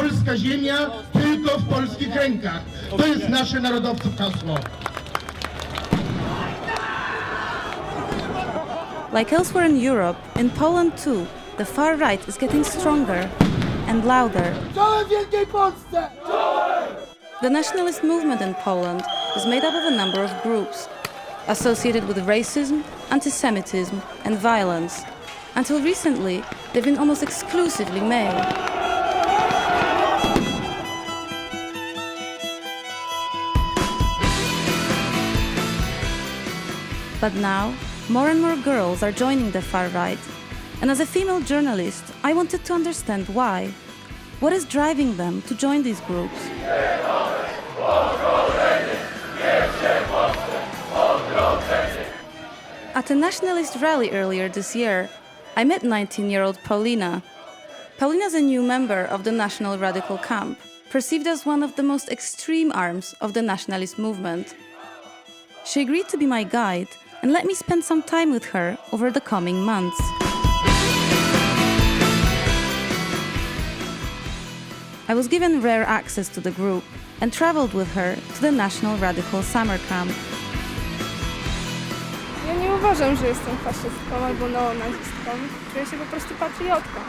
polska ziemia tylko w polskich rękach. To jest nasze narodowców hasło. Like elsewhere in Europe, in Poland too, the far right is getting stronger and louder. The nationalist movement in Poland is made up of a number of groups associated with racism, anti-Semitism and violence. Until recently, they've been almost exclusively male. But now, more and more girls are joining the far right. And as a female journalist, I wanted to understand why. What is driving them to join these groups? At a nationalist rally earlier this year, I met 19-year-old Paulina. Paulina is a new member of the National Radical Camp, perceived as one of the most extreme arms of the nationalist movement. She agreed to be my guide and let me spend some time with her over the coming months. I was given rare access to the group and traveled with her to the National Radical Summer Camp. Ja nie uważam, że jestem faszystką albo neonazistką. Czuję się po prostu patriotką.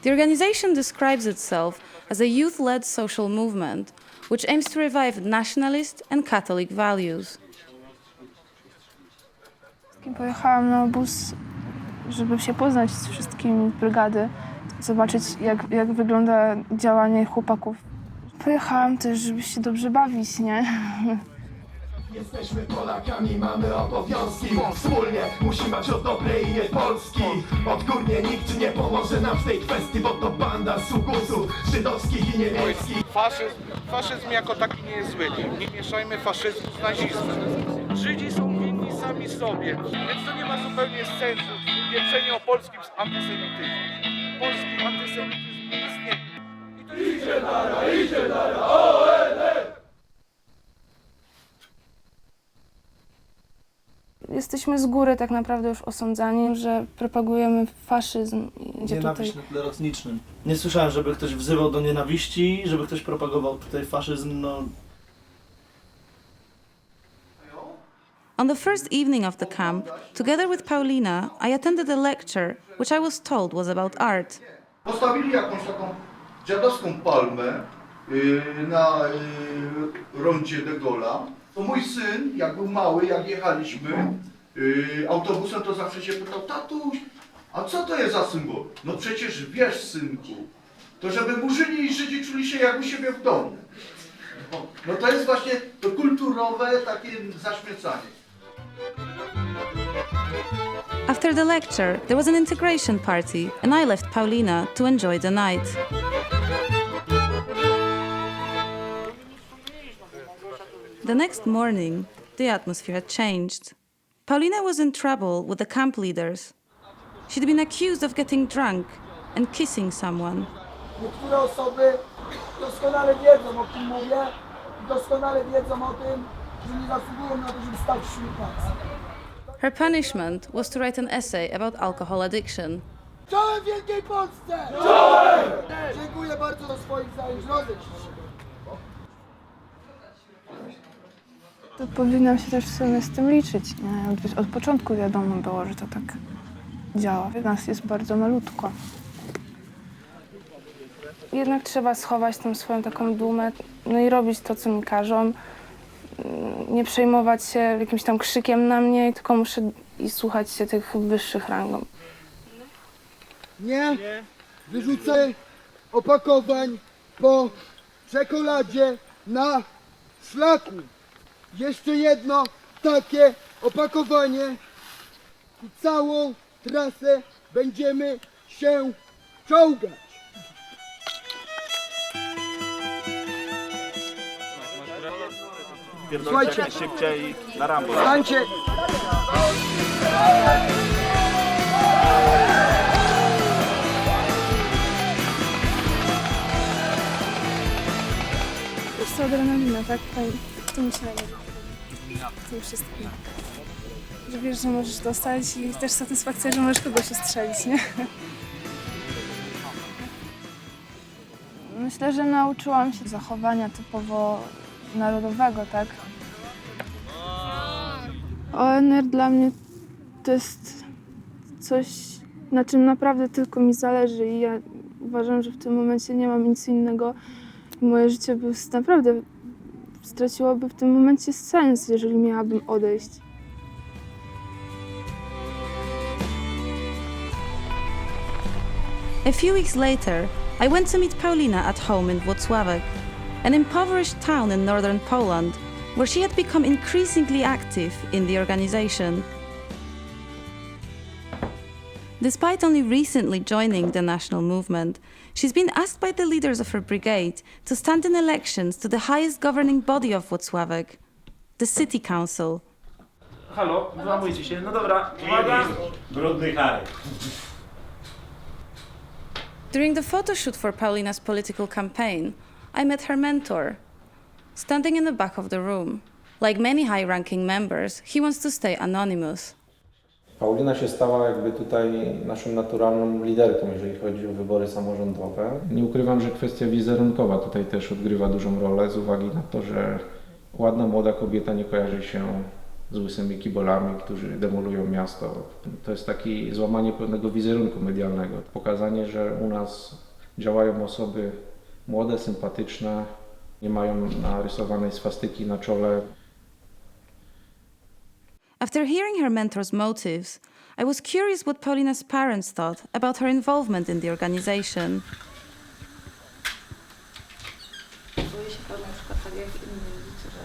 The organization describes itself as a youth-led social movement which aims to revive nationalist and Catholic values. Pojechałam na obóz, żeby się poznać z wszystkimi z brygady, zobaczyć jak wygląda działanie chłopaków. Pojechałam też, żeby się dobrze bawić, nie? Jesteśmy Polakami, mamy obowiązki. Wspólnie musimy dbać o dobre imię Polski. Odgórnie nikt nie pomoże nam w tej kwestii, bo to banda sługusów żydowskich i niemieckich. Faszyzm jako taki nie jest zły. Nie mieszajmy faszyzmu z nazizmem. Żydzi są winni sami sobie, więc to nie ma zupełnie sensu pieprzenie o polskim antysemityzmie. Polski antysemityzm nie istnieje. I to idzie nara, ONR! Jesteśmy z góry tak naprawdę już osądzani, że propagujemy faszyzm. Nienawiść na tle etnicznym. Nie słyszałem, żeby ktoś wzywał do nienawiści, żeby ktoś propagował tutaj faszyzm, no... On the first evening of the camp, together with Paulina, I attended a lecture which I was told was about art. Postawili jakąś taką dziadowską palmę na rondzie de Gaulle'a. To mój syn, jak był mały, jak jechaliśmy autobusem, to zawsze się pytał: tatuś, a co to jest za symbol? No przecież wiesz, synku, to żeby murzyni i Żydzi czuli się jak u siebie w domu. No to jest właśnie to kulturowe takie zaśmiecanie. After the lecture, there was an integration party, and I left Paulina to enjoy the night. The next morning, the atmosphere had changed. Paulina was in trouble with the camp leaders. She'd been accused of getting drunk and kissing someone. Niektóre osoby doskonale wiedzą, o kim mówię, i doskonale wiedzą o tym, że nie zasługują na to, żeby stać wśród nas. Her punishment was to write an essay about alcohol addiction. Czołem Wielkiej Polsce! Czołem! Dziękuję bardzo za swoich zajęć. Rozejdź się. To powinnam się też w sumie z tym liczyć. Nie? Od początku wiadomo było, że to tak działa. Nas jest bardzo malutko. Jednak trzeba schować tą swoją taką dumę, no i robić to, co mi każą. Nie przejmować się jakimś tam krzykiem na mnie, tylko muszę i słuchać się tych wyższych rangą. Nie wyrzucaj opakowań po czekoladzie na szlaku. Jeszcze jedno takie opakowanie i całą trasę będziemy się czołgać. Słuchajcie, szybciej na Rambo. stańcie. Jest to adrenalina, tak? To mi się najlepiej. W tym wszystkim. Że wiesz, że możesz dostać i też satysfakcja, że możesz kogoś ustrzelić, nie? Myślę, że nauczyłam się zachowania typowo narodowego, tak? ONR dla mnie to jest coś, na czym naprawdę tylko mi zależy i ja uważam, że w tym momencie nie mam nic innego. Moje życie by naprawdę straciłoby w tym momencie sens, jeżeli miałabym odejść. A few weeks later, I went to meet Paulina at home in Włocławek, an impoverished town in northern Poland, where she had become increasingly active in the organization. Despite only recently joining the national movement, she's been asked by the leaders of her brigade to stand in elections to the highest governing body of Włocławek, the city council. Halo, wyłamujcie się. No dobra, uwaga. Brudny Harry. During the photo shoot for Paulina's political campaign, I met her mentor. Standing in the back of the room, like many high-ranking members, he wants to stay anonymous. Paulina się stała jakby tutaj naszą naturalną liderką, jeżeli chodzi o wybory samorządowe. Nie ukrywam, że kwestia wizerunkowa tutaj też odgrywa dużą rolę z uwagi na to, że ładna młoda kobieta nie kojarzy się z łysymi kibolami, którzy demolują miasto. To jest takie złamanie pewnego wizerunku medialnego. Pokazanie, że u nas działają osoby młode, sympatyczne, nie mają narysowanej swastyki na czole. After hearing her mentor's motives, I was curious what Paulina's parents thought about her involvement in the organization. Boję się pan na przykład tak jak inni rodzice, że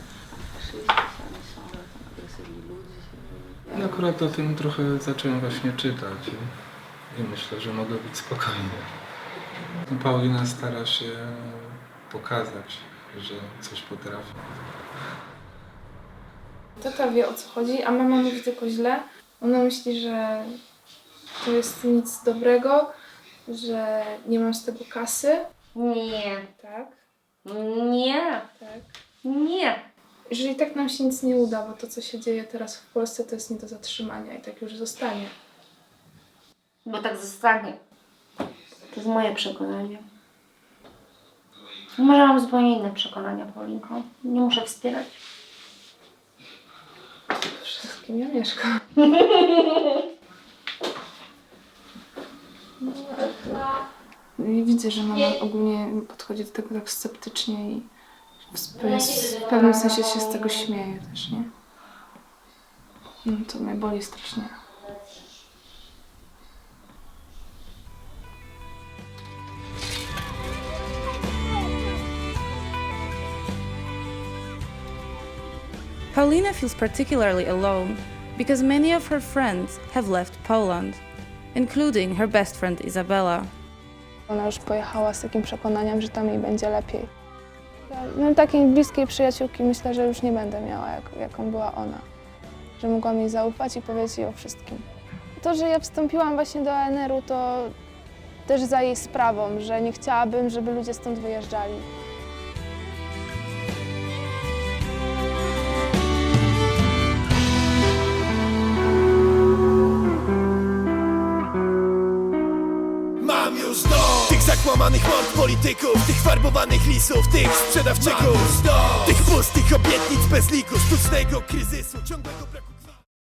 faszyści sami są, że tam agresywni ludzie. Ja akurat o tym trochę zacząłem właśnie czytać i myślę, że mogę być spokojny. Paulina stara się pokazać, że coś potrafi. Tata wie, o co chodzi, a mama mówi tylko źle. Ona myśli, że to jest nic dobrego, że nie mam z tego kasy. Nie. Tak? Nie. Tak. Nie. Jeżeli tak nam się nic nie uda, bo to, co się dzieje teraz w Polsce, to jest nie do zatrzymania i tak już zostanie. Bo tak zostanie. To jest moje przekonanie. Może mam zupełnie inne przekonania, Paulinko. Nie muszę wspierać. Z kim ja mieszkam? I widzę, że mama ogólnie podchodzi do tego tak sceptycznie i w pewnym sensie się z tego śmieje też, nie? No to mnie boli strasznie. Paulina feels particularly alone because many of her friends have left Poland, including her best friend Izabela. Ona już pojechała z takim przekonaniem, że tam jej będzie lepiej. No, takiej bliskiej przyjaciółki myślę, że już nie będę miała, jaką była ona. Że mogłam jej zaufać i powiedzieć jej o wszystkim. To, że ja wstąpiłam właśnie do ONR-u, to też za jej sprawą, że nie chciałabym, żeby ludzie stąd wyjeżdżali. Mam już dość tych zakłamanych mord polityków, tych farbowanych lisów, tych sprzedawczyków, tych pustych obietnic bez liku, sztucznego kryzysu, ciągłego